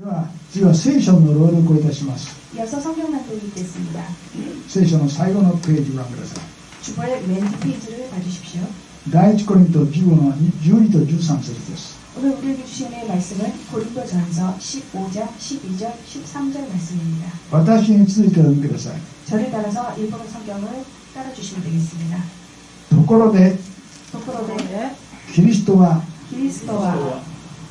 では次は聖書の朗読をいたします。 이어서 성경 낭독이 있겠습니다. 聖書の最後のページをご覧ください。 주보의 맨 뒷페이지를 봐주십시오. 第一コリント15の12と13節です。 오늘 우리에게 주시는 말씀은 고린도전서 15장, 12절, 13절 말씀입니다. 私に続いてお読みください。 저를 따라서 일본어 성경을 따라주시면 되겠습니다. ところで 도코로데 キリストは 그리스도와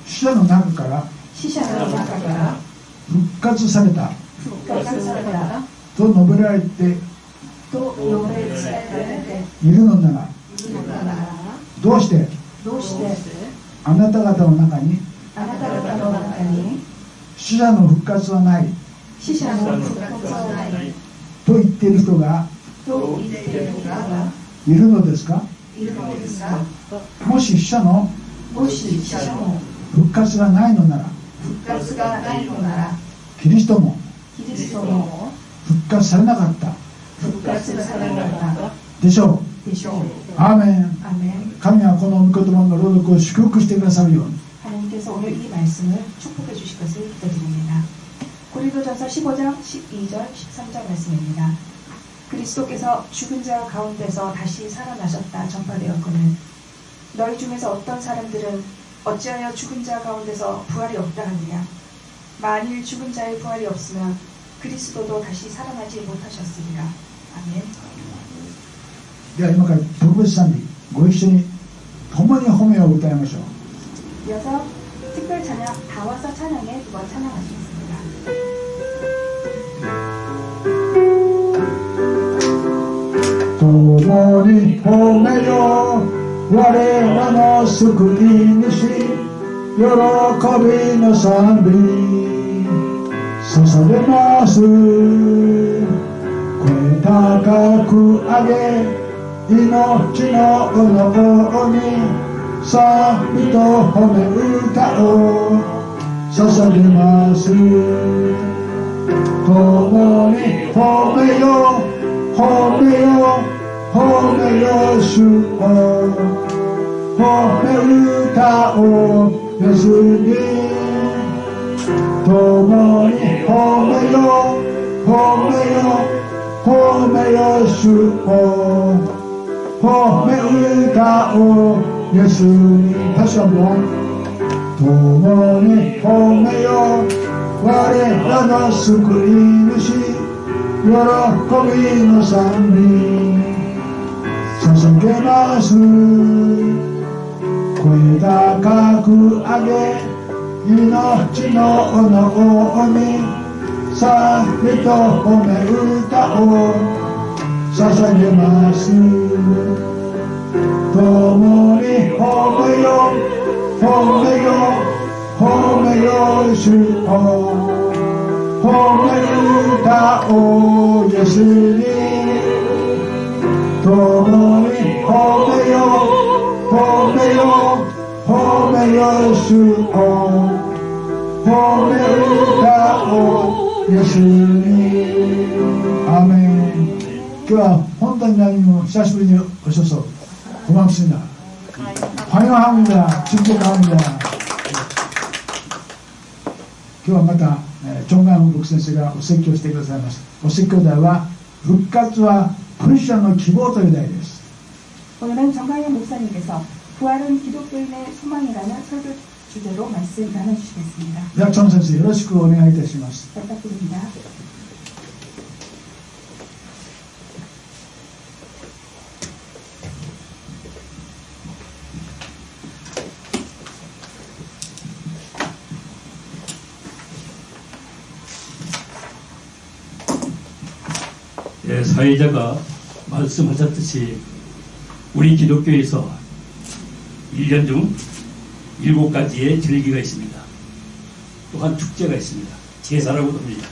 死者の中から 시샤의 나라가 復活された 復活された と述べられて 또 노래されて いるのなら、 どうして どうしてあなた方の中にあなた方の中に死者の復活はない死者の復活はないと言っている人がと言っている人がいるのですか。いるのですか。もし死者のもし死者の復活がないのなら、復活がないのならキリストもキリストも復活されなかった復活されなかったでしょう。でしょう。アーメン。アーメン。神はこの御言葉の朗読を祝福してくださるように。 하나님께서 오늘 이 말씀을 축복해 주실 것을 기도드립니다. 고린도전서 15장 12절 13절 말씀입니다. 그리스도께서 죽은 자 가운데서 다시 살아나셨다 전파되었거늘 너희 중에서 어떤 사람들은 어찌하여 죽은 자 가운데서 부활이 없다 하느냐. 만일 죽은 자의 부활이 없으면 그리스도도 다시 살아나지 못하셨으리라. 아멘. では今から特別賛美ご一緒に共に褒めを歌いましょう。 이어서 특별 찬양 다 와서 찬양에 두 번 찬양하시겠습니다. 共に褒めよ我らの救い主、喜びの賛美捧げます。声高く上げ命の炎に賛美と褒め歌を捧げます。共に褒めよ褒めよ褒めよ主を褒め歌をイエスに共に褒めよ褒めよ褒めよ主を褒め歌をイエスに다시 한번共に褒めよ我らの救い主喜びの賛美捧げます。声高く上げ命の炎に賛美と褒め歌を捧げます。共に褒めよ褒めよ褒めよ主を褒め歌をイエスに共に褒めよ褒めよ褒めよ主を褒め歌をイエスにアーメン。今日は本当に何も久しぶりに오셔서 고맙습니다. 환영합니다. 축복합니다. 今日はまた정강牧先生がお説教してくださいます。お説教題は復活はクリスチャンの希望という題です。 오늘은 정강현 목사님께서 부활은 기독교인의 소망이라는 설교 주제로 말씀 나눠주시겠습니다. では정先生よろしくお願いいたします。 부탁드립니다. 사회자가 말씀하셨듯이 우리 기독교에서 1년 중 7가지의 절기가 있습니다. 또한 축제가 있습니다. 제사라고도 합니다.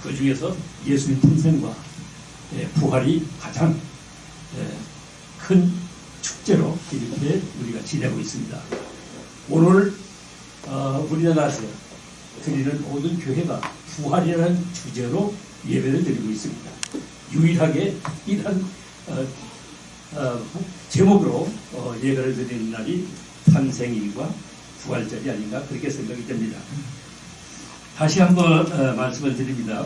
그 중에서 예수님 탄생과 부활이 가장 큰 축제로 이렇게 우리가 지내고 있습니다. 오늘 우리나라에서 드리는 모든 교회가 부활이라는 주제로 예배를 드리고 있습니다. 유일하게 이런 제목으로 예배를 드리는 날이 탄생일과 부활절이 아닌가 그렇게 생각이 됩니다. 다시 한번 말씀을 드립니다.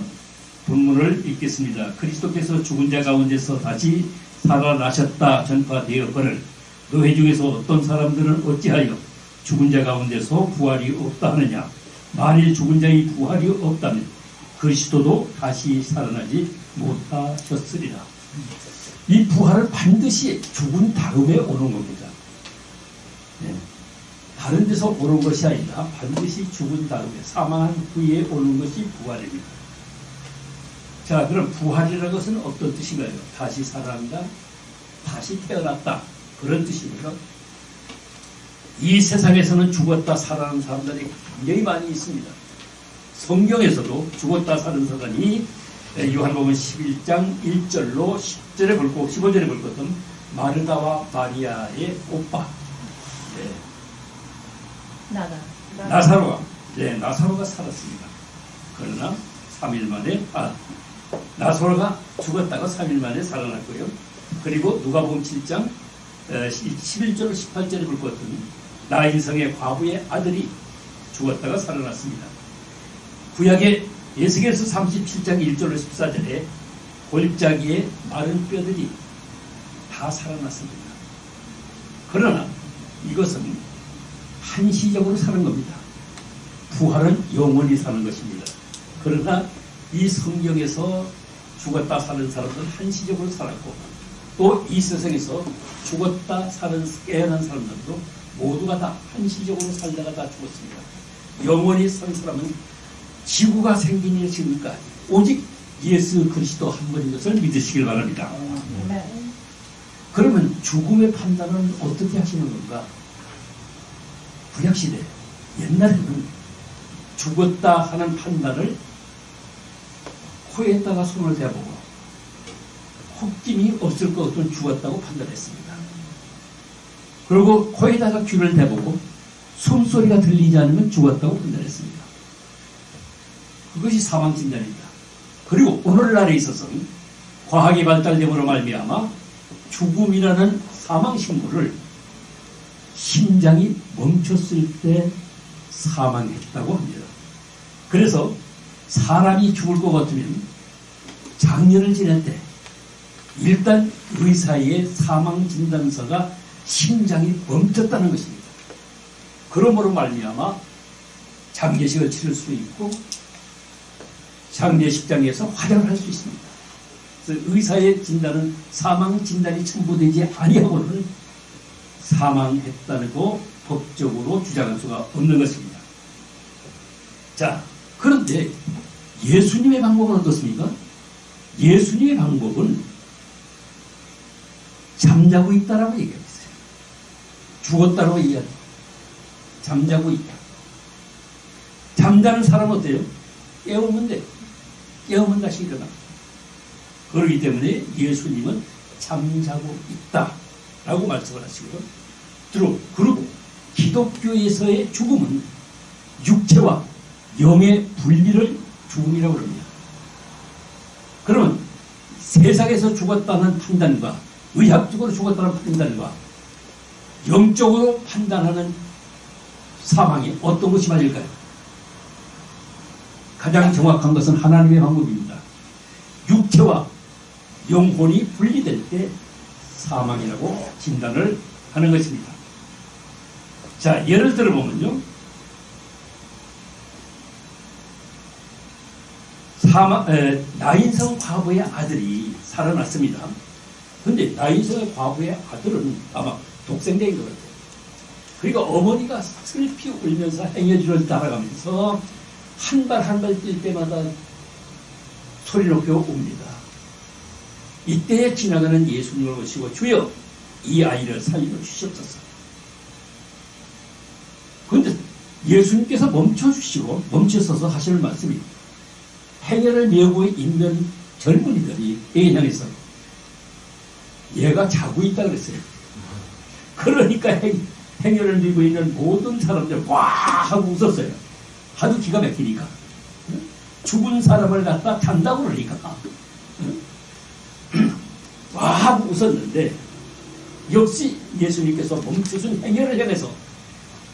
본문을 읽겠습니다. 그리스도께서 죽은 자 가운데서 다시 살아나셨다 전파되었거늘 너희 중에서 어떤 사람들은 어찌하여 죽은 자 가운데서 부활이 없다 하느냐. 만일 죽은 자의 부활이 없다면 그리스도도 다시 살아나지 못하셨으리라. 이 부활은 반드시 죽은 다음에 오는 겁니다. 네. 다른 데서 오는 것이 아니라 반드시 죽은 다음에 사망한 후에 오는 것이 부활입니다. 자, 그럼 부활이라는 것은 어떤 뜻인가요? 다시 살아난다, 다시 태어났다, 그런 뜻이고요. 이 세상에서는 죽었다 살아난 사람들이 굉장히 많이 있습니다. 성경에서도 죽었다 사는 사람이 요한복음 11장 1절로 10절에 볼 것, 15절에 볼 것은 마르다와 마리아의 오빠 나사로가 나사로가 살았습니다. 그러나 3일 만에 나사로가 죽었다가 3일 만에 살아났고요. 그리고 누가복음 7장 11절 18절에 볼 것은 나인성의 과부의 아들이 죽었다가 살아났습니다. 구약의 에스겔서 37장 1절로 14절에 골짜기에 마른 뼈들이 다 살아났습니다. 그러나 이것은 한시적으로 사는 겁니다. 부활은 영원히 사는 것입니다. 그러나 이 성경에서 죽었다 사는 사람들은 한시적으로 살았고 또 이 세상에서 죽었다 사는 깨어난 사람들도 모두가 다 한시적으로 살다가 다 죽었습니다. 영원히 산 사람은 지구가 생긴 지금까지 오직 예수 그리스도 한 분인 것을 믿으시길 바랍니다. 그러면 죽음의 판단은 어떻게 하시는 건가? 구약시대 옛날에는 죽었다 하는 판단을 코에다가 손을 대보고 헛김이 없을 것 같으면 죽었다고 판단했습니다. 그리고 코에다가 귀를 대보고 숨소리가 들리지 않으면 죽었다고 판단했습니다. 그것이 사망진단입니다. 그리고 오늘날에 있어서는 과학이 발달됨으로 말미암아 죽음이라는 사망신고를 심장이 멈췄을 때 사망했다고 합니다. 그래서 사람이 죽을 것 같으면 장년을 지낼 때 일단 의사의 사망진단서가 심장이 멈췄다는 것입니다. 그러므로 말미암아 장례식을 치를 수 있고 장례식장에서 화장을 할 수 있습니다. 그래서 의사의 진단은 사망 진단이 첨부되지 아니하고는 사망했다고 법적으로 주장할 수가 없는 것입니다. 자, 그런데 예수님의 방법은 어떻습니까? 예수님의 방법은 잠자고 있다라고 얘기하고 있어요. 죽었다라고 얘기하죠. 잠자고 있다. 잠자는 사람은 어때요? 깨우면 돼. 깨우면 다시 일어나. 그렇기 때문에 예수님은 잠자고 있다라고 말씀을 하시고요. 그리고 기독교에서의 죽음은 육체와 영의 분리를 죽음이라고 합니다. 그러면 세상에서 죽었다는 판단과 의학적으로 죽었다는 판단과 영적으로 판단하는 사망이 어떤 것이 맞을까요? 가장 정확한 것은 하나님의 방법입니다. 육체와 영혼이 분리될 때 사망이라고 진단을 하는 것입니다. 자, 예를 들어보면요. 나인성 과부의 아들이 살아났습니다. 그런데 나인성의 과부의 아들은 아마 독생자인 것 같아요. 그러니까 어머니가 슬피 울면서 행여지를 따라가면서 한 발 한 발 뛸 때마다 소리 높여 옵니다. 이때에 지나가는 예수님을 모시고 주여 이 아이를 살려 주시옵소서. 그런데 예수님께서 멈춰서서 하시는 말씀이 행여를 메고 있는 젊은이들이 얘 향해서 얘가 자고 있다 그랬어요. 그러니까 행여를 메고 있는 모든 사람들 와 하고 웃었어요. 하도 기가 막히니까. 죽은 사람을 갖다 잔다고 그러니까 와 하고 웃었는데 역시 예수님께서 멈추신 행여를 향해서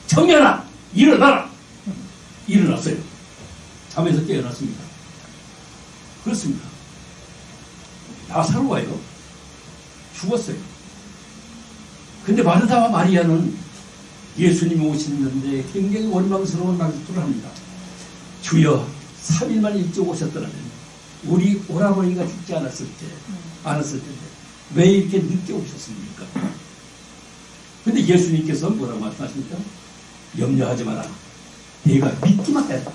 청년아 일어나라. 일어났어요. 잠에서 깨어났습니다. 그렇습니다. 나사로가요 죽었어요. 근데 마르다와 마리아는 예수님이 오시는데 굉장히 원망스러운 말투를 합니다. 주여 3일만 일찍 오셨더라면 우리 오라버니가 죽지 않았을 텐데 왜 이렇게 늦게 오셨습니까? 근데 예수님께서 뭐라고 말씀하십니까? 염려하지 마라. 내가 믿기만 해라.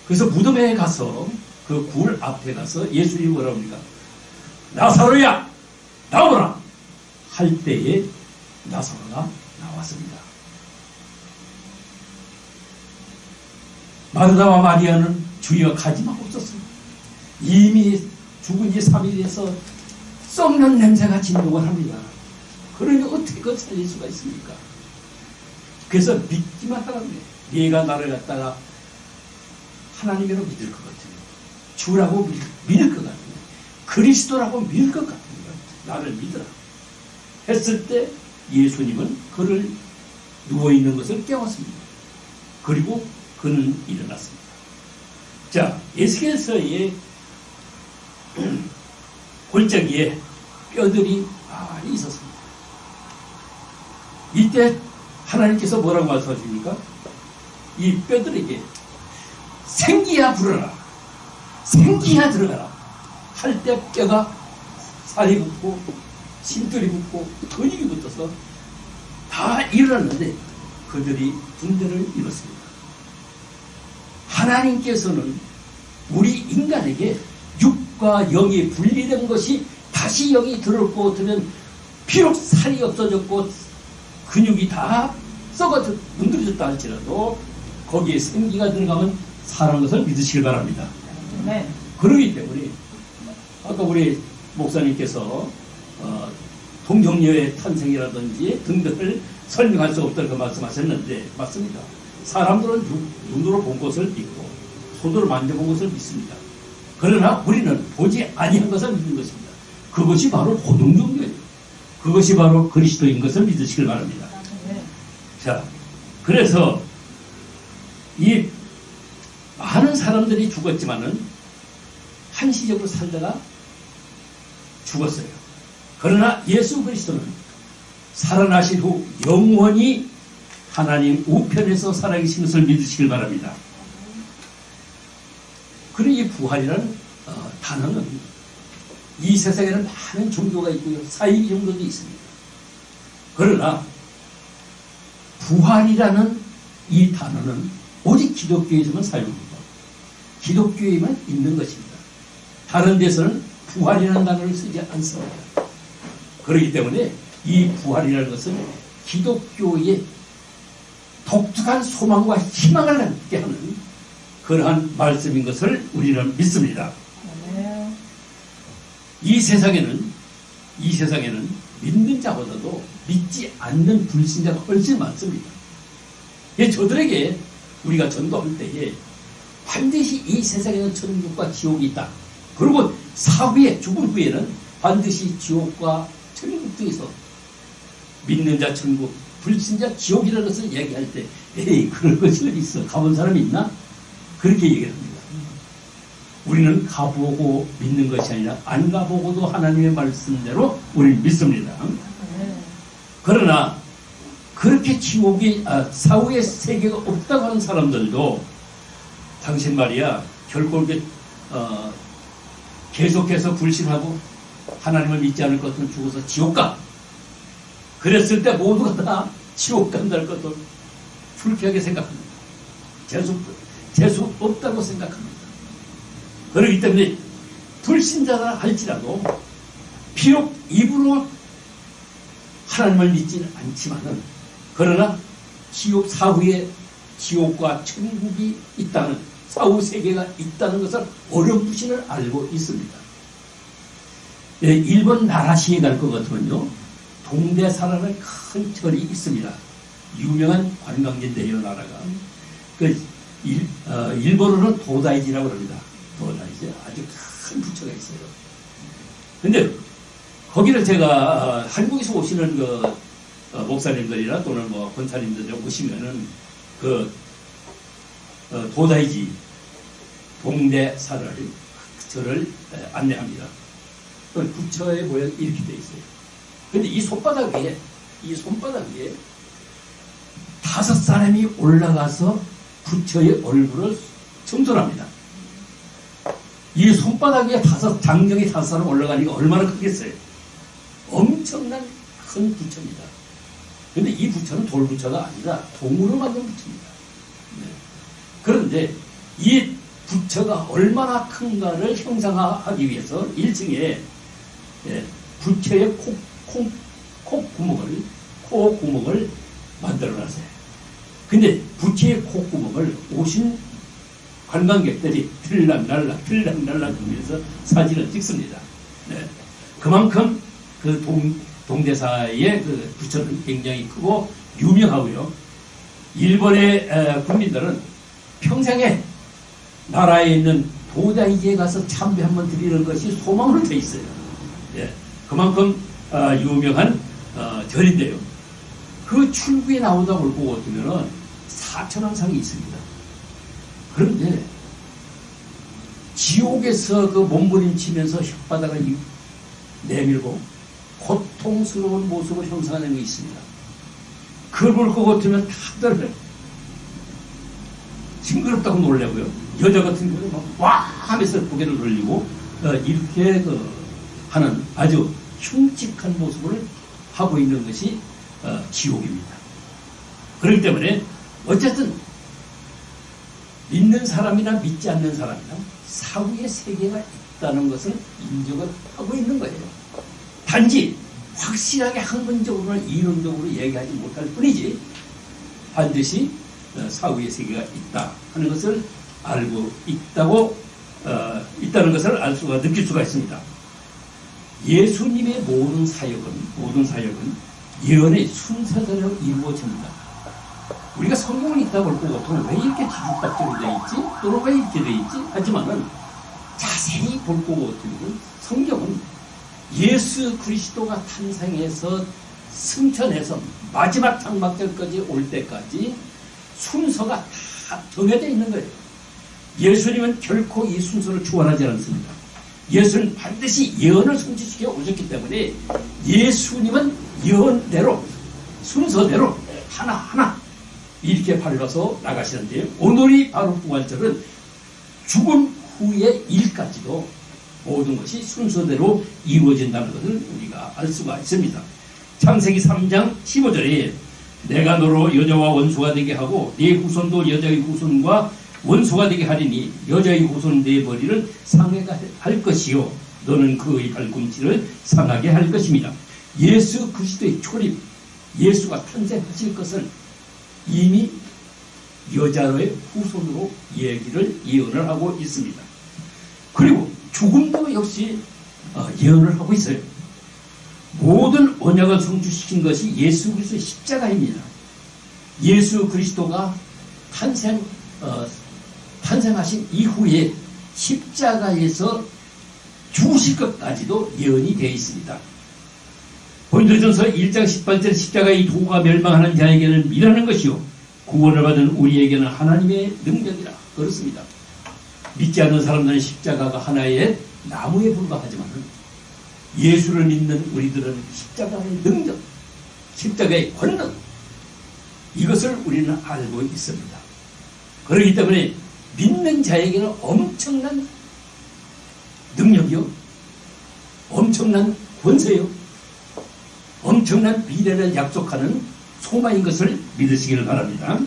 그래서 무덤에 가서 그 굴 앞에 가서 예수님이 뭐라고 합니까? 나사로야 나오라 할 때에 나사로가 나왔습니다. 마르다와 마리아는 주여 가지 마옵소서. 이미 죽은 지 3일에서 썩는 냄새가 진동을 합니다. 그러니 어떻게 그걸 살릴 수가 있습니까? 그래서 믿기만 하라고 해요. 네가 나를 갖다가 하나님이라고 믿을 것 같으면, 주라고 믿을 것 같으면, 그리스도라고 믿을 것 같으면 나를 믿으라 했을 때 예수님은 그를 누워있는 것을 깨웠습니다. 그리고 그는 일어났습니다. 자, 에스겔서의 골짜기에 뼈들이 많이 있었습니다. 이때 하나님께서 뭐라고 말씀하십니까? 이 뼈들에게 생기야 불어라, 생기야 들어가라 할 때 뼈가 살이 붙고 심줄이 붙고 근육이 붙어서 다 일어났는데 그들이 군대를 입었습니다. 하나님께서는 우리 인간에게 육과 영이 분리된 것이 다시 영이 들어올 면 비록 살이 없어졌고 근육이 다 썩어 문드러졌다 할지라도 거기에 생기가 들어가면 사는 것을 믿으시길 바랍니다. 네. 그러기 때문에 아까 우리 목사님께서 동정녀의 탄생이라든지 등등을 설명할 수 없다고 말씀하셨는데 맞습니다. 사람들은 눈으로 본 것을 믿고 손으로 만져본 것을 믿습니다. 그러나 우리는 보지 아니한 것을 믿는 것입니다. 그것이 바로 고동정녀예요. 그것이 바로 그리스도인 것을 믿으시길 바랍니다. 자, 그래서 이 많은 사람들이 죽었지만은 한시적으로 살다가 죽었어요. 그러나 예수 그리스도는 살아나신 후 영원히 하나님 우편에서 살아계신 것을 믿으시길 바랍니다. 그리고 이 부활이라는 단어는 이 세상에는 많은 종교가 있고요. 사이비 종교도 있습니다. 그러나 부활이라는 이 단어는 오직 기독교에서만 사용됩니다. 기독교에만 있는 것입니다. 다른 데서는 부활이라는 단어를 쓰지 않습니다. 그렇기 때문에 이 부활이라는 것은 기독교의 독특한 소망과 희망을 갖게 하는 그러한 말씀인 것을 우리는 믿습니다. 이 세상에는 믿는 자보다도 믿지 않는 불신자가 훨씬 많습니다. 저들에게 우리가 전도할 때에 반드시 이 세상에는 천국과 지옥이 있다. 그리고 사후에 죽은 후에는 반드시 지옥과 천국 중에서 믿는 자 천국, 불신자 지옥이라는 것을 얘기할 때 에이 그럴 것이 어디 있어? 가본 사람이 있나? 그렇게 얘기를 합니다. 우리는 가보고 믿는 것이 아니라 안 가보고도 하나님의 말씀대로 우리는 믿습니다. 그러나 그렇게 지옥이 사후의 세계가 없다고 하는 사람들도 당신 말이야 결코 이렇게 계속해서 불신하고 하나님을 믿지 않을 것은 죽어서 지옥 가. 그랬을 때 모두가 다 지옥 간다는 것도 불쾌하게 생각합니다. 재수 없다고 생각합니다. 그렇기 때문에 불신자라 할지라도 비록 입으로 하나님을 믿지는 않지만은 그러나 지옥 사후에 지옥과 천국이 있다는 사후 세계가 있다는 것을 어렴풋이는 알고 있습니다. 일본 나라시에 갈 것 같으면요 동대사라는 큰 절이 있습니다. 유명한 관광지인데요 나라가 일본어로는 도다이지라고 합니다. 도다이지 아주 큰 부처가 있어요. 근데 거기를 제가 한국에서 오시는 목사님들이나 또는 권사님들이 오시면은 도다이지 동대사를 저를 안내합니다. 부처의 모양이 이렇게 되어 있어요. 근데 이 손바닥 위에 5사람이 올라가서 부처의 얼굴을 청소합니다. 이 손바닥 위에 장경이 5사람 올라가니까 얼마나 크겠어요? 엄청난 큰 부처입니다. 근데 이 부처는 돌부처가 아니라 동으로 만든 부처입니다. 네. 그런데 이 부처가 얼마나 큰가를 형상화하기 위해서 1층에 부처의 콧구멍을 만들어놨어요. 근데 부처의 콧구멍을 오신 관광객들이 들락날락 하면서 사진을 찍습니다. 네. 그만큼 그 동대사의 그 부처는 굉장히 크고 유명하고요. 일본의 국민들은 평생에 나라에 있는 도다이지에 가서 참배 한번 드리는 것이 소망으로 돼 있어요. 예. 그만큼 유명한 절인데요. 그 출구에 나오다 볼 보고 보면은 4,000원상이 있습니다. 그런데 지옥에서 그 몸부림치면서 혓바닥을 내밀고 고통스러운 모습을 형상하는 게 있습니다. 그걸 볼 것 같으면 다들 징그럽다고 놀래고요. 여자 같은 경우는 막 와 하면서 고개를 돌리고 이렇게 하는 아주 흉측한 모습을 하고 있는 것이 지옥입니다. 그렇기 때문에 어쨌든 믿는 사람이나 믿지 않는 사람이나 사후의 세계가 있다는 것을 인정을 하고 있는 거예요. 단지 확실하게 학문적으로나 이론적으로 얘기하지 못할 뿐이지 반드시 사후의 세계가 있다 하는 것을 알고 있다는 것을 느낄 수가 있습니다. 예수님의 모든 사역은 예언의 순서대로 이루어집니다. 우리가 성경을 읽다 볼 것 왜 이렇게 뒤죽박죽으로 되어 있지? 또는 왜 이렇게 되어 있지? 하지만은 자세히 볼 것 같으면 성경은 예수 그리스도가 탄생해서 승천해서 마지막 장막절까지 올 때까지 순서가 다 정해져 있는 거예요. 예수님은 결코 이 순서를 초월하지 않습니다. 예수는 반드시 예언을 성취시켜 오셨기 때문에 예수님은 예언대로 순서대로 하나하나 이렇게 발라서 나가시는데요. 오늘이 바로 부활절은 죽은 후의 일까지도 모든 것이 순서대로 이루어진다는 것을 우리가 알 수가 있습니다. 창세기 3장 15절에 내가 너로 여자와 원수가 되게 하고 네 후손도 여자의 후손과 원수가 되게 하리니 여자의 후손 네 머리를 상하게 할 것이요 너는 그의 발꿈치를 상하게 할 것입니다. 예수 그리스도의 초림, 예수가 탄생하실 것을 이미 여자의 후손으로 예언을 하고 있습니다. 그리고 죽음도 역시 예언을 하고 있어요. 모든 언약을 성취시킨 것이 예수 그리스도의 십자가입니다. 예수 그리스도가 탄생하신 이후에 십자가에서 죽으실 것까지도 예언이 되어 있습니다. 고린도전서 1장 18절 십자가의 도가 멸망하는 자에게는 미라는 것이요 구원을 받은 우리에게는 하나님의 능력이라 그렇습니다. 믿지 않는 사람들은 십자가가 하나의 나무에 불과하지만 예수를 믿는 우리들은 십자가의 능력, 십자가의 권능 이것을 우리는 알고 있습니다. 그렇기 때문에 믿는 자에게는 엄청난 능력이요 엄청난 권세요 엄청난 미래를 약속하는 소망인 것을 믿으시기를 바랍니다.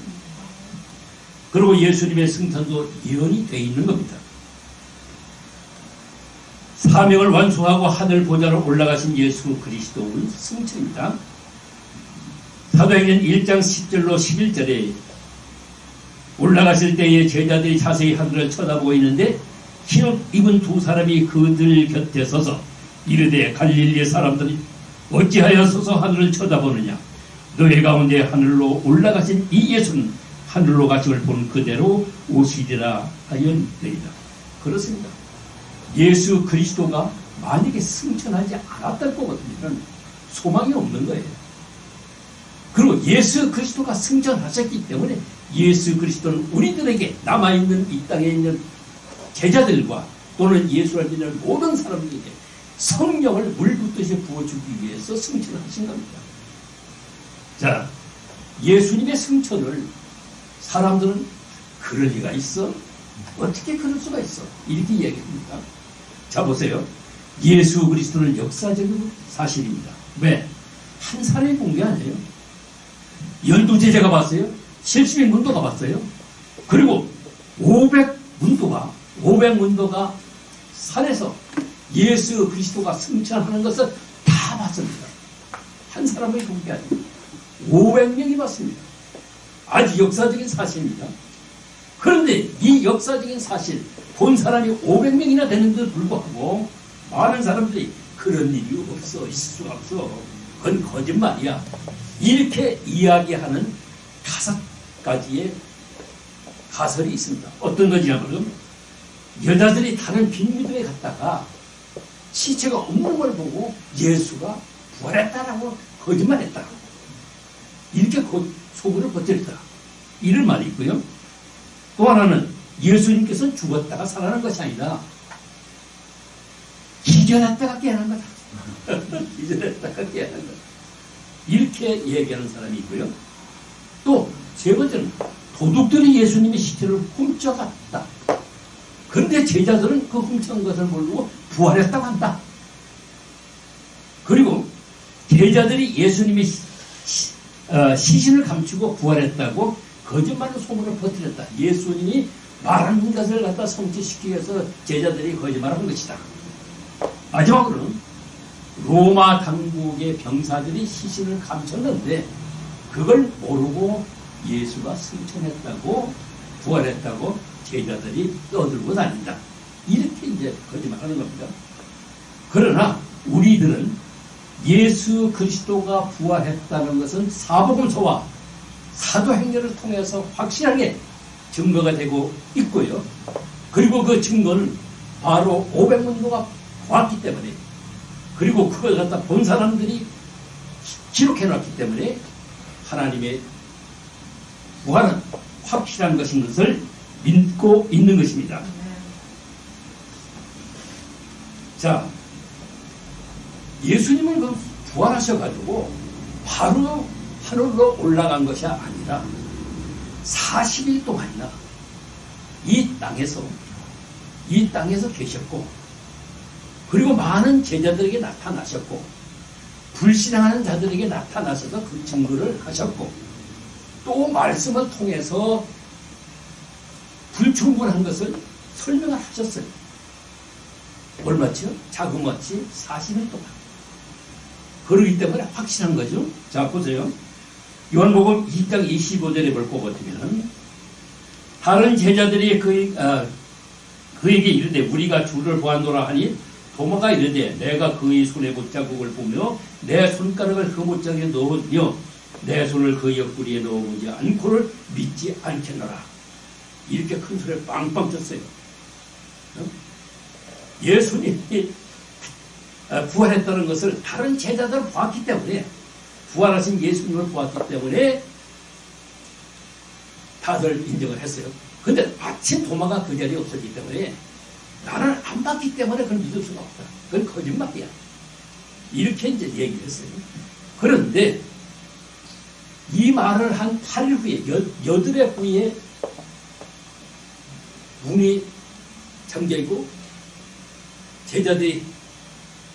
그리고 예수님의 승천도 예언이 되어 있는 겁니다. 사명을 완수하고 하늘 보좌로 올라가신 예수 그리스도의 승천입니다. 사도행전 1장 10절로 11절에 올라가실 때에 제자들이 자세히 하늘을 쳐다보고 있는데 흰옷 입은 두 사람이 그들 곁에 서서 이르되 갈릴리 사람들이 어찌하여 서서 하늘을 쳐다보느냐 너희 가운데 하늘로 올라가신 이 예수는 하늘로 가심을 본 그대로 오시리라 하였느니라. 그렇습니다. 예수 그리스도가 만약에 승천하지 않았던 것 같으면 소망이 없는 거예요. 그리고 예수 그리스도가 승천하셨기 때문에 예수 그리스도는 우리들에게 남아있는 이 땅에 있는 제자들과 또는 예수를 믿는 모든 사람들에게 성령을 물붓듯이 부어주기 위해서 승천을 하신 겁니다. 자, 예수님의 승천을 사람들은 그럴 리가 있어? 어떻게 그럴 수가 있어? 이렇게 이야기합니다. 자, 보세요. 예수 그리스도는 역사적인 사실입니다. 왜? 한 사람이 본 게 아니에요. 12제자가 봤어요. 70인문도 가봤어요. 그리고 500문도가 산에서 예수 그리스도가 승천하는 것을 다 봤습니다. 한 사람이 본 게 아니에요. 500명이 봤습니다. 아주 역사적인 사실입니다. 그런데 이 역사적인 사실, 본 사람이 500명이나 되는데도 불구하고 많은 사람들이 그런 일이 없어, 있을 수가 없어, 그건 거짓말이야, 이렇게 이야기하는 5가지의 가설이 있습니다. 어떤 거냐면 여자들이 다른 빈무덤에 갔다가 시체가 없는 걸 보고 예수가 부활했다라고 거짓말했다, 이렇게 소문을 퍼뜨렸다, 이런 말이 있고요. 또 하나는 예수님께서는 죽었다가 살아난 것이 아니라 기절했다가 깨어난 거다. 기절했다가 깨어난 거다, 이렇게 얘기하는 사람이 있고요. 또 세 번째는 도둑들이 예수님의 시체를 훔쳐갔다. 그런데 제자들은 그 훔쳐간 것을 모르고 부활했다고 한다. 그리고 제자들이 예수님의 시신을 감추고 부활했다고 거짓말로 소문을 퍼뜨렸다. 예수님이 말하는 것을 갖다 성취시키기 위해서 제자들이 거짓말한 것이다. 마지막으로는 로마 당국의 병사들이 시신을 감췄는데 그걸 모르고 예수가 승천했다고, 부활했다고 제자들이 떠들고 다닌다. 이렇게 이제 거짓말하는 겁니다. 그러나 우리들은 예수 그리스도가 부활했다는 것은 사복음서와 사도행전을 통해서 확실하게 증거가 되고 있고요. 그리고 그 증거는 바로 500문도가 보았기 때문에, 그리고 그걸 갖다 본 사람들이 기록해놨기 때문에 하나님의 부활은 확실한 것인 것을 믿고 있는 것입니다. 자, 예수님은 그 부활하셔가지고 바로 하늘로 올라간 것이 아니라 40일 동안이나 이 땅에서 계셨고, 그리고 많은 제자들에게 나타나셨고, 불신앙하는 자들에게 나타나셔서 그 증거를 하셨고, 또 말씀을 통해서 불충분한 것을 설명을 하셨어요. 얼마치요? 자그마치 40일 동안. 그러기 때문에 확실한 거죠. 자, 보세요. 요한복음 2장 25절에 볼 것 같으면, 다른 제자들이 그에게 이르되 우리가 주를 보았노라 하니, 도마가 이르되 내가 그의 손에 못자국을 보며 내 손가락을 그 못자국에 넣으며 내 손을 그 옆구리에 넣어보지 않고를 믿지 않겠노라. 이렇게 큰 소리를 빵빵 쳤어요. 예수님이 부활했다는 것을 다른 제자들을 보았기 때문에, 부활하신 예수님을 보았기 때문에 다들 인정을 했어요. 근데 마침 도마가 그 자리에 없었기 때문에, 나는 안 봤기 때문에 그걸 믿을 수가 없다, 그건 거짓말이야, 이렇게 이제 얘기를 했어요. 그런데 이 말을 한 8일 후에, 여드레 후에 문이 잠겨있고 제자들이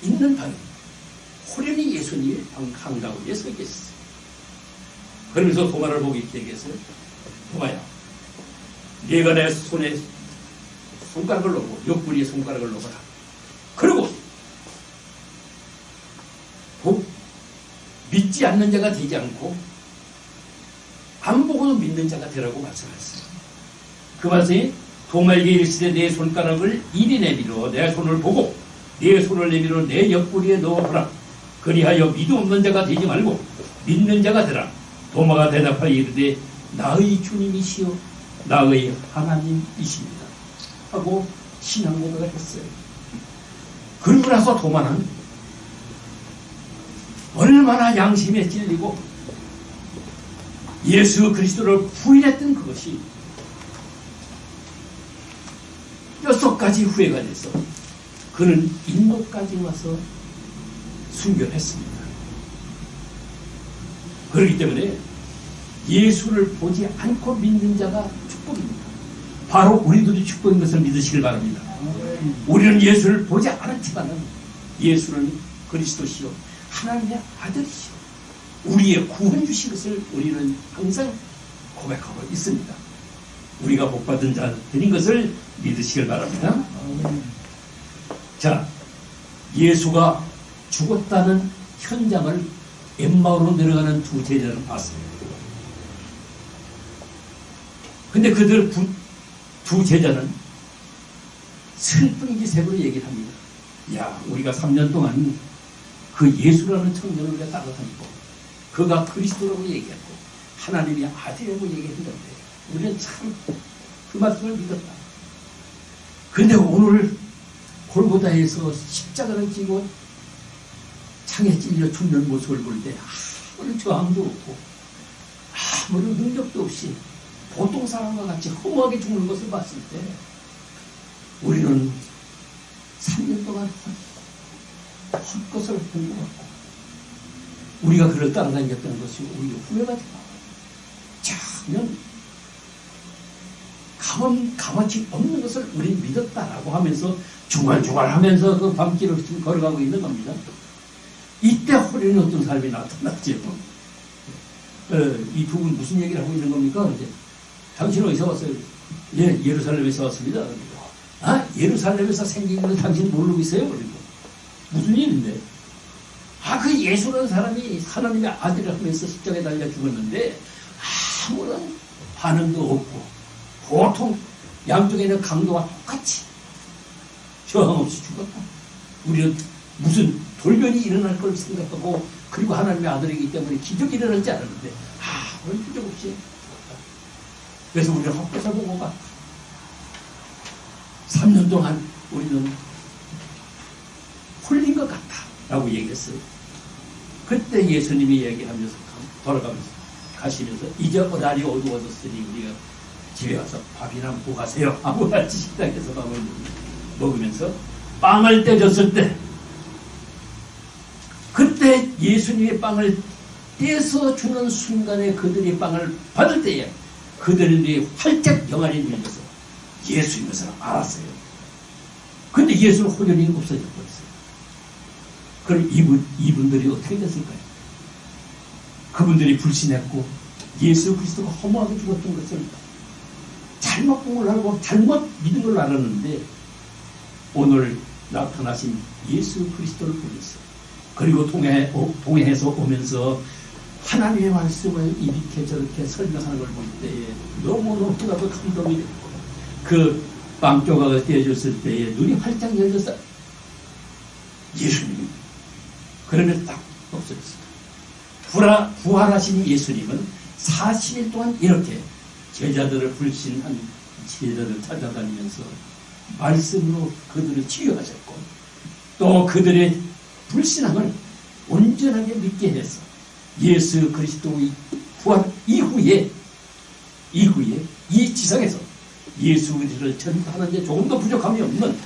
있는 방에 호련히 예수님이 방 한가운데 서 계셨어요. 그러면서 도마를 보고 이렇게 얘기했어요. 도마야, 네가 내 손에 손가락을 넣고 옆구리에 손가락을 넣어라. 그리고 믿지 않는 자가 되지 않고 안 보고도 믿는 자가 되라고 말씀하셨어요. 그 말씀이 도마에게 이르시되 내 손가락을 이리 내밀어 내 손을 보고 내 손을 내밀어 내 옆구리에 넣어보라. 그리하여 믿음 없는 자가 되지 말고 믿는 자가 되라. 도마가 대답하여 이르되 나의 주님이시여 나의 하나님이십니다 하고 신앙 고백을 했어요. 그러고 나서 도마는 얼마나 양심에 찔리고 예수 그리스도를 부인했던 그것이 6가지 후회가 돼서 그는 인도까지 와서 순교했습니다. 그렇기 때문에 예수를 보지 않고 믿는 자가 축복입니다. 바로 우리들이 축복인 것을 믿으시길 바랍니다. 우리는 예수를 보지 않았지만 예수는 그리스도시요 하나님의 아들이시요 우리의 구원 주신 것을 우리는 항상 고백하고 있습니다. 우리가 복받은 자들인 것을 믿으시길 바랍니다. 자, 예수가 죽었다는 현장을 엠마오로 내려가는 두 제자는 봤습니다. 근데 그들 두 제자는 슬픈 기색으로 얘기를 합니다. 야, 우리가 3년 동안 그 예수라는 청년을 우리가 따라다니고 그가 그리스도라고 얘기했고 하나님의 아들이라고 얘기했는데 우리는 참 그 말씀을 믿었다. 근데 오늘 골고다에서 십자가를 지고 창에 찔려 죽는 모습을 볼 때 아무런 저항도 없고 아무런 능력도 없이 보통 사람과 같이 허무하게 죽는 것을 봤을 때 우리는 3년 동안 헛것을 본 것 같고 우리가 그를 따라다녔던 것이 오히려 후회가 되고 자면 값어치 없는 것을 우리는 믿었다라고 하면서 중얼중얼하면서 그 밤길을 지금 걸어가고 있는 겁니다. 이때 호련히 어떤 사람이 나타났죠. 이 두 분 무슨 얘기를 하고 있는 겁니까? 이제 당신은 어디서 왔어요? 예, 예루살렘에서 왔습니다. 아, 예루살렘에서 생긴 걸 당신 모르고 있어요? 그리고 무슨 일인데? 아, 그 예수라는 사람이 하나님의 아들을 하면서 십자가에 달려 죽었는데 아무런 반응도 없고 보통 양쪽에 있는 강도와 똑같이 저항 없이 죽었다. 우리는 무슨 돌변이 일어날 걸 생각하고 그리고 하나님의 아들이기 때문에 기적이 일어날지 않았는데 아무런 기적 없이 죽었다. 그래서 우리는 헛것을 보고 갔다. 3년 동안 우리는 홀린 것 같다 라고 얘기했어요. 그때 예수님이 얘기하면서 돌아가면서 가시면서 이제 날이 어두워졌으니 우리가 집에 가서 밥이나 먹고 가세요 하고 같이 식당에서 밥을 먹으면서 빵을 떼줬을 때 그때 예수님의 빵을 떼서 주는 순간에 그들이 빵을 받을 때에 그들이 활짝 영안이 열려서 예수인 것을 알았어요. 근데 예수는 호련히 없어져 버렸어요. 그럼 이분들이 어떻게 됐을까요? 그분들이 불신했고 예수 그리스도가 허무하게 죽었던 것을 잘못 본 걸로 알고 잘못 믿은 걸로 알았는데 오늘 나타나신 예수 그리스도를 보냈어요. 그리고 동해에서 오면서 하나님의 말씀을 이렇게 저렇게 설명하는 걸 볼 때에 너무너무나도 감동이 됐고 그 빵 조각을 떼어줬을 때에 눈이 활짝 열려서 예수님이 그러면 딱 없어졌어요. 부활하신 예수님은 40일 동안 이렇게 제자들을 불신한 제자들을 찾아다니면서 말씀으로 그들을 치유하셨고 또 그들의 불신함을 온전하게 믿게 해서 예수 그리스도의 부활 이후에 이 지상에서 예수 그리스도를 전파하는 데 조금도 부족함이 없는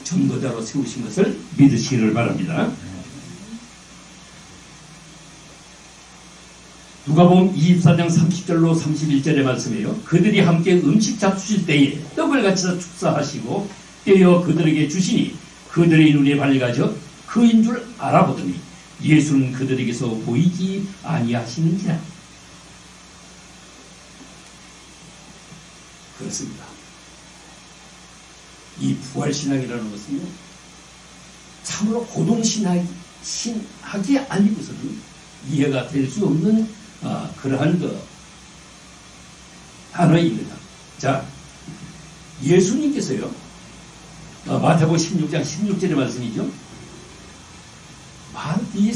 전도자로 세우신 것을 믿으시기를 바랍니다. 누가복음 24장 30절로 31절의 말씀이에요. 그들이 함께 음식 잡수실 때에 떡을 같이 축사하시고 떼어 그들에게 주시니 그들의 눈에 밝아져 그인 줄 알아보더니 예수는 그들에게서 보이지 아니하시는지라. 그렇습니다. 이 부활신학이라는 것은요 참으로 고동신학이 아니고서는 이해가 될 수 없는 그러한 단어입니다. 자, 예수님께서요 마태복음 16장 16절의 말씀이죠. 이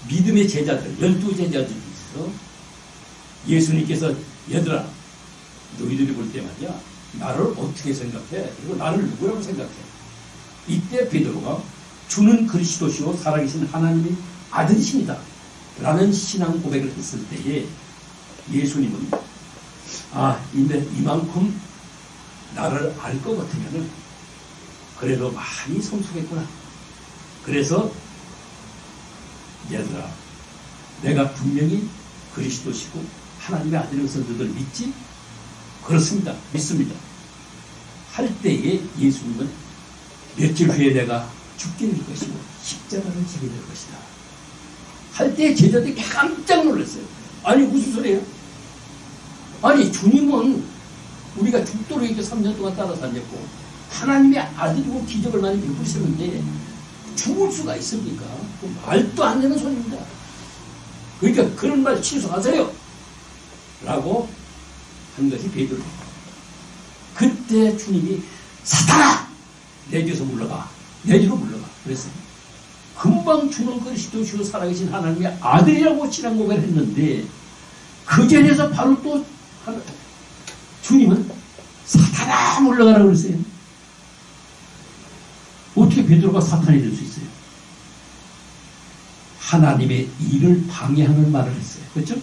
믿음의 제자들 12제자들께서 예수님께서 얘들아 너희들이 볼 때 말이야 나를 어떻게 생각해? 그리고 나를 누구라고 생각해? 이때 베드로가 주는 그리스도시요 살아계신 하나님의 아들이십니다 라는 신앙 고백을 했을 때에 예수님은 이만큼 나를 알 것 같으면은 그래도 많이 성숙했구나. 그래서 얘들아, 내가 분명히 그리스도시고 하나님의 아들인 것을 너희들 믿지? 그렇습니다. 믿습니다. 할 때에 예수님은 며칠 후에 내가 죽게 될 것이고 십자가를 지게 될 것이다. 할 때에 제자들이 깜짝 놀랐어요. 아니 무슨 소리예요? 아니 주님은 우리가 죽도록 이렇게 3년 동안 따라 다녔고 하나님의 아들이고 기적을 많이 베푸셨는데 죽을 수가 있습니까? 말도 안 되는 소리입니다. 그러니까 그런 말 취소하세요 라고 한 것이 베드로. 그때 주님이 사탄아! 내 뒤에서 물러가. 내 뒤로 물러가. 그랬어요. 금방 주는 그리스도시요 살아계신 하나님의 아들이라고 신앙 고백을 했는데 그 자리에서 바로 또 주님은 사탄아 물러가라고 그랬어요. 어떻게 베드로가 사탄이 될 수 있어요? 하나님의 일을 방해하는 말을 했어요. 그렇죠?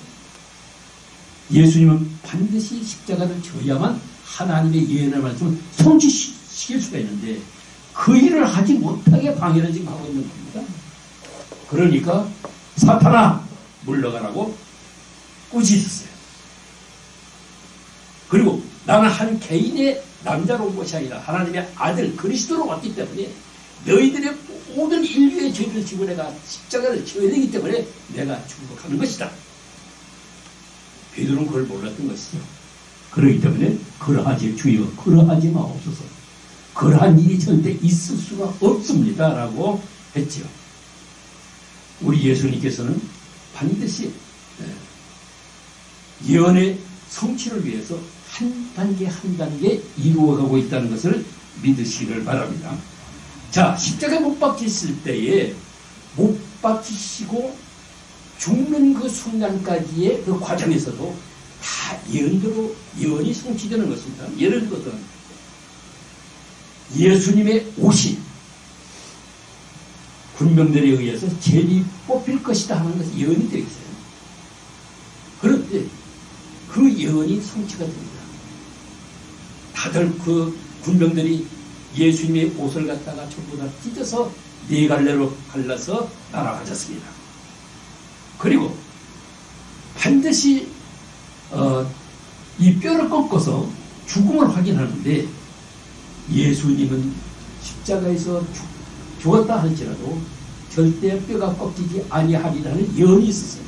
예수님은 반드시 십자가를 져야만 하나님의 예언의 말씀을 성취시킬 수가 있는데 그 일을 하지 못하게 방해를 지금 하고 있는 겁니다. 그러니까 사탄아 물러가라고 꾸짖었어요. 그리고 나는 한 개인의 남자로 온 것이 아니라 하나님의 아들 그리스도로 왔기 때문에 너희들의 모든 인류의 죄를 지고 내가 십자가를 지어야 되기 때문에 내가 축복하는 것이다. 베드로는 그걸 몰랐던 것이죠. 그렇기 때문에 주여 그러하지 마옵소서. 그러한 일이 절대 있을 수가 없습니다 라고 했죠. 우리 예수님께서는 반드시 예언의 성취를 위해서 한 단계 한 단계 이루어가고 있다는 것을 믿으시기를 바랍니다. 자, 십자가에 못 박히실 때에 못 박히시고 죽는 그 순간까지의 그 과정에서도 다 예언이 성취되는 것입니다. 예를 들어서 예수님의 옷이 군병들에 의해서 제비 뽑힐 것이다 하는 것이 예언이 되어 있어요. 그런데 그 예언이 성취가 됩니다. 다들 그 군병들이 예수님의 옷을 갖다가 전부 다 찢어서 네 갈래로 갈라서 날아가졌습니다. 그리고 반드시 이 뼈를 꺾어서 죽음을 확인하는데 예수님은 십자가에서 죽었다 할지라도 절대 뼈가 꺾이지 아니하리라는 예언이 있었어요.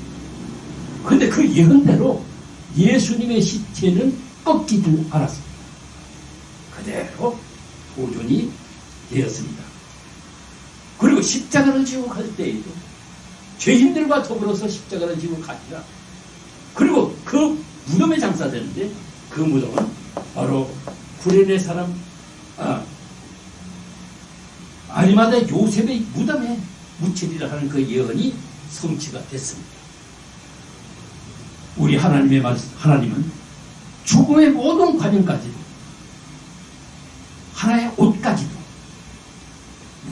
그런데 그 예언대로 예수님의 시체는 꺾이지 않았습니다. 그대로 보존이 되었습니다. 그리고 십자가를 지고 갈 때에도 죄인들과 더불어서 십자가를 지고 가니라. 그리고 그 무덤에 장사되는데 그 무덤은 바로 구레네 사람 아리마다 요셉의 무덤에 묻히리라 하는 그 예언이 성취가 됐습니다. 우리 하나님은 죽음의 모든 과정까지도 하나의 옷까지도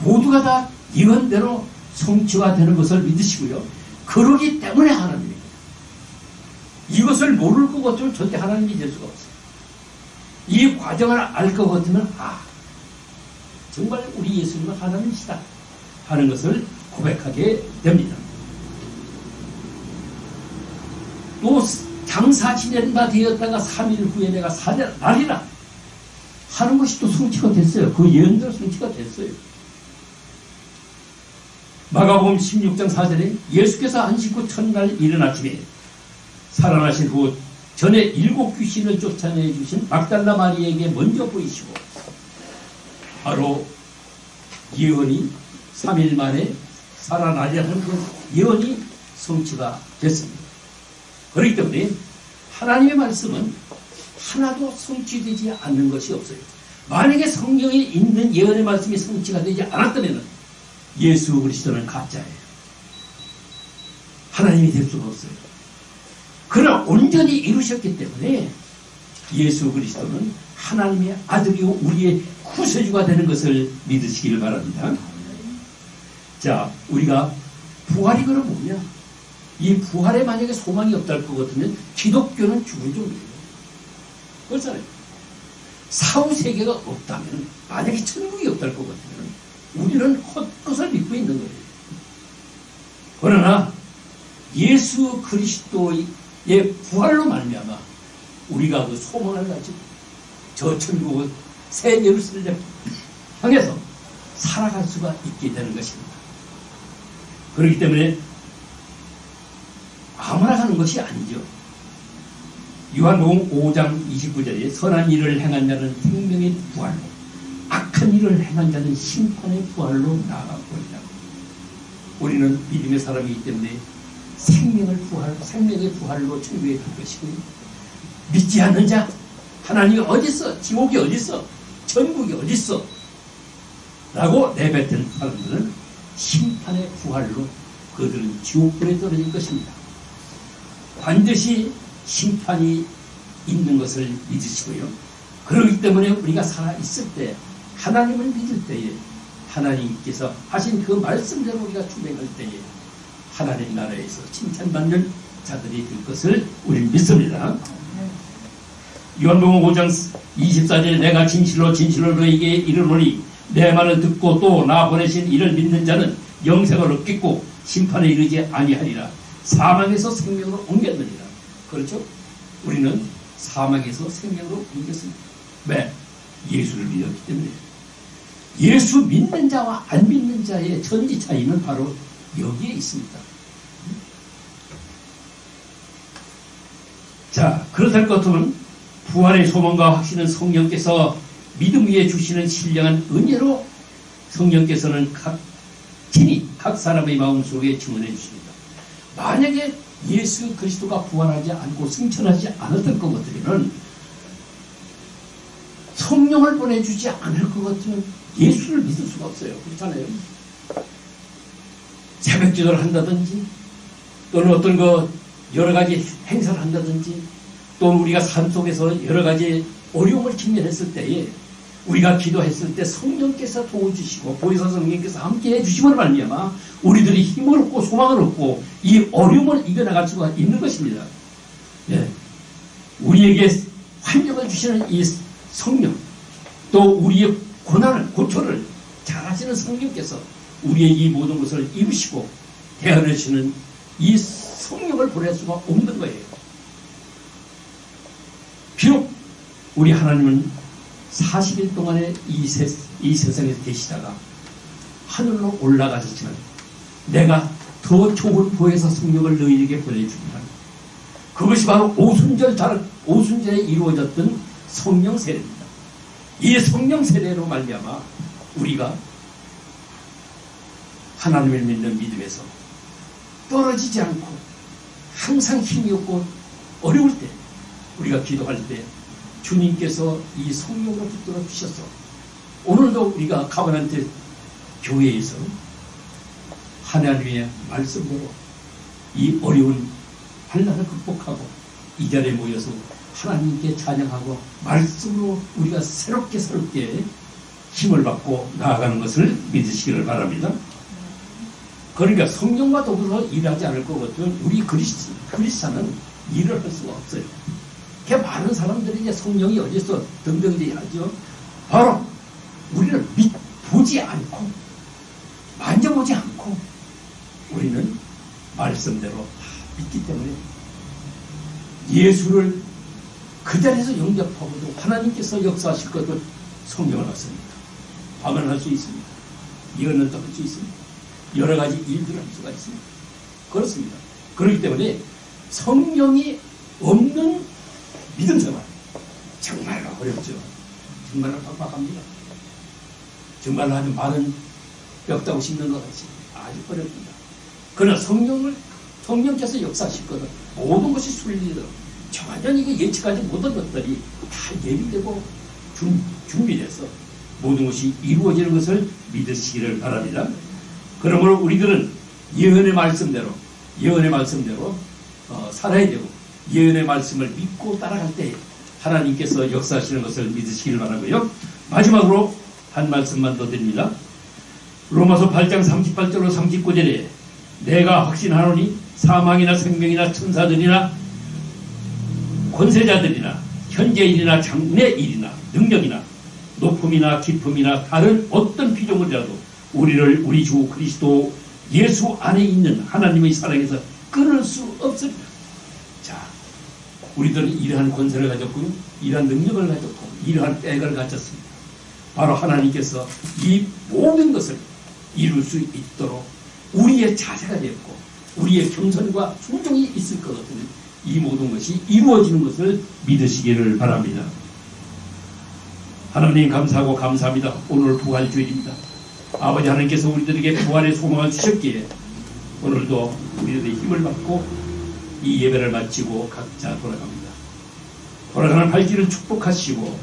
모두가 다 예언대로 성취가 되는 것을 믿으시고요. 그러기 때문에 하나님입니다. 이것을 모를 것 같으면 절대 하나님이 될 수가 없어요. 이 과정을 알 것 같으면 정말 우리 예수님은 하나님이시다 하는 것을 고백하게 됩니다. 또 장사 지낸 바 되었다가 3일 후에 내가 살아나리라 하는 것이 또 성취가 됐어요. 그 예언대로 성취가 됐어요. 마가복음 16장 4절에 예수께서 안식 후 첫날 이른 아침에 살아나신 후 전에 7 귀신을 쫓아내 주신 막달라 마리에게 먼저 보이시고 바로 예언이 3일 만에 살아나려는 그 예언이 성취가 됐습니다. 그렇기 때문에 하나님의 말씀은 하나도 성취되지 않는 것이 없어요. 만약에 성경에 있는 예언의 말씀이 성취가 되지 않았다면 예수 그리스도는 가짜예요. 하나님이 될 수가 없어요. 그러나 온전히 이루셨기 때문에 예수 그리스도는 하나님의 아들이요 우리의 구세주가 되는 것을 믿으시기를 바랍니다. 자, 우리가 부활이 그럼 뭐냐? 이 부활에 만약에 소망이 없다할 것 같으면 기독교는 죽은 종이에요. 그렇잖아요. 사후세계가 없다면, 만약에 천국이 없다할 것 같으면 우리는 헛것을 믿고 있는 거예요. 그러나 예수 그리스도의 부활로 말미암아 우리가 그 소망을 가지고 저 천국을 새 예루살렘 향해서 살아갈 수가 있게 되는 것입니다. 그렇기 때문에 아무나 가는 것이 아니죠. 요한복음 5장 29절에 선한 일을 행한 자는 생명의 부활로, 악한 일을 행한 자는 심판의 부활로 나아가보리라. 우리는 믿음의 사람이기 때문에 생명의 부활로 천국에 갈 것이고, 믿지 않는 자, 하나님이 어디 있어? 지옥이 어디 있어? 천국이 어디 있어? 라고 내뱉은 사람들은 심판의 부활로 그들은 지옥불에 떨어질 것입니다. 반드시 심판이 있는 것을 믿으시고요. 그렇기 때문에 우리가 살아있을 때, 하나님을 믿을 때에 하나님께서 하신 그 말씀대로 우리가 준행할 때에 하나님 나라에서 칭찬받는 자들이 될 것을 우리는 믿습니다. 요한복음 5장 24절에 내가 진실로 너에게 이르노니 내 말을 듣고 또 나 보내신 이를 믿는 자는 영생을 얻겠고 심판에 이르지 아니하리라. 사망에서 생명으로 옮겼느니라. 그렇죠? 우리는 사망에서 생명으로 옮겼습니다. 왜? 예수를 믿었기 때문에. 예수 믿는 자와 안 믿는 자의 천지 차이는 바로 여기에 있습니다. 자, 그렇다할 것 같으면 부활의 소망과 확신은 성령께서 믿음 위에 주시는 신령한 은혜로 성령께서는 친히 각 사람의 마음속에 증언해 주십니다. 만약에 예수 그리스도가 부활하지 않고 승천하지 않았던 것 같으면, 성령을 보내주지 않을 것 같으면 예수를 믿을 수가 없어요. 그렇잖아요. 새벽 기도를 한다든지, 또는 어떤 여러 가지 행사를 한다든지, 또는 우리가 삶 속에서 여러 가지 어려움을 직면했을 때에 우리가 기도했을 때 성령께서 도와주시고 보혜사 성령께서 함께 해주심으로 말미암아 우리들이 힘을 얻고 소망을 얻고 이 어려움을 이겨나갈 수가 있는 것입니다. 예. 우리에게 환경을 주시는 이 성령, 또 우리의 고난을, 고초를 잘 아시는 성령께서 우리의 이 모든 것을 이루시고 대하시는 이 성령을 보낼 수가 없는 거예요. 비록 우리 하나님은 40일 동안에 이 세상에서 계시다가 하늘로 올라가셨지만 내가 더 좋은 보혜사 성령을 너희에게 보내주리라. 그것이 바로 오순절에 이루어졌던 성령 세례입니다. 이 성령 세례로 말미암아 우리가 하나님을 믿는 믿음에서 떨어지지 않고 항상 힘이 없고 어려울 때 우리가 기도할 때 주님께서 이 성령으로 붙들어 주셔서 오늘도 우리가 가버넌트 교회에서 하나님의 말씀대로 이 어려운 환난을 극복하고 이 자리에 모여서 하나님께 찬양하고 말씀으로 우리가 새롭게 힘을 받고 나아가는 것을 믿으시기를 바랍니다. 그러니까 성령과 더불어 일하지 않을 것 같으면 우리 그리스찬은 일을 할 수가 없어요. 많은 사람들이 이제 성령이 어디서 등등이 하죠. 바로 우리를 보지 않고 만져보지 않고 우리는 말씀대로 믿기 때문에 예수를 그 자리에서 영접하고도 하나님께서 역사하실 것도 성령을 받습니다. 방언할 수 있습니다. 예언을 할 수 있습니다. 여러 가지 일들을 할 수가 있습니다. 그렇습니다. 그렇기 때문에 성령이 없는 믿음 생활 정말로 어렵죠. 정말로 빡빡합니다. 정말로 아주 많은 뼈다고 씹는 것 같이 아주 어렵습니다. 그러나 성령께서 역사하실 것은 모든 것이 순리대로 완전히 이게 예측하지 못한 것들이 다 예비되고 준비돼서 모든 것이 이루어지는 것을 믿으시기를 바랍니다. 그러므로 우리들은 예언의 말씀대로 살아야 되고 예언의 말씀을 믿고 따라갈 때 하나님께서 역사하시는 것을 믿으시기를 바라고요. 마지막으로 한 말씀만 더 드립니다. 로마서 8장 38절로 39절에 내가 확신하노니 사망이나 생명이나 천사들이나 권세자들이나 현재일이나 장래일이나 능력이나 높음이나 깊음이나 다른 어떤 피조물이라도 우리를 우리 주 그리스도 예수 안에 있는 하나님의 사랑에서 끊을 수 없습니다. 자, 우리들은 이러한 권세를 가졌고요, 이러한 능력을 가졌고, 이러한 때를 가졌습니다. 바로 하나님께서 이 모든 것을 이룰 수 있도록 우리의 자세가 되었고, 우리의 겸손과 순종이 있을 것 같은 이 모든 것이 이루어지는 것을 믿으시기를 바랍니다. 하나님 감사하고 감사합니다. 오늘 부활주일입니다. 아버지 하나님께서 우리들에게 부활의 소망을 주셨기에 오늘도 우리들의 힘을 받고 이 예배를 마치고 각자 돌아갑니다. 돌아가는 발길을 축복하시고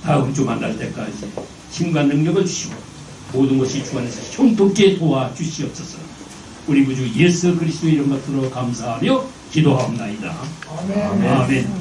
다음 주 만날 때까지 힘과 능력을 주시고 모든 것이 주 안에서 형통케 도와주시옵소서. 우리 구주 예수 그리스도의 이름 받들어 감사하며 기도하옵나이다. 아멘. 아멘.